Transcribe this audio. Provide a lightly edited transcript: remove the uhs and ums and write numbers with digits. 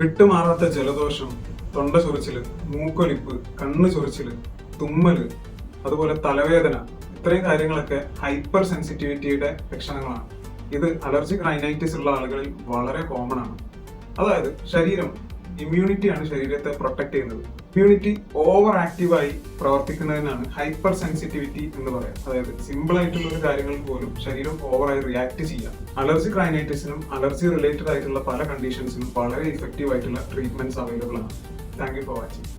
വിട്ടുമാറാത്ത ജലദോഷം, തൊണ്ട ചൊറിച്ചില്, മൂക്കൊലിപ്പ്, കണ്ണ് ചൊറിച്ചില്, തുമ്മല്, അതുപോലെ തലവേദന, ഇത്രയും കാര്യങ്ങളൊക്കെ ഹൈപ്പർ സെൻസിറ്റിവിറ്റിയുടെ ലക്ഷണങ്ങളാണ്. ഇത് അലർജിക് റൈനൈറ്റിസ് ഉള്ള ആളുകളിൽ വളരെ കോമൺ ആണ്. അതായത് ഇമ്മ്യൂണിറ്റിയാണ് ശരീരത്തെ പ്രൊട്ടക്ട് ചെയ്യുന്നത്. ഇമ്മ്യൂണിറ്റി ഓവർ ആക്റ്റീവായി പ്രവർത്തിക്കുന്നതിനാണ് ഹൈപ്പർ സെൻസിറ്റിവിറ്റി എന്ന് പറയാം. അതായത് സിമ്പിൾ ആയിട്ടുള്ള ഒരു കാര്യങ്ങൾക്ക് പോലും ശരീരം ഓവറായി റിയാക്ട് ചെയ്യാം. അലർജിക് റൈനൈറ്റിസിനും അലർജി റിലേറ്റഡ് ആയിട്ടുള്ള പല കണ്ടീഷൻസിനും വളരെ ഇഫക്റ്റീവ് ആയിട്ടുള്ള ട്രീറ്റ്മെന്റ്സ് അവൈലബിൾ ആണ്. Thank you for watching.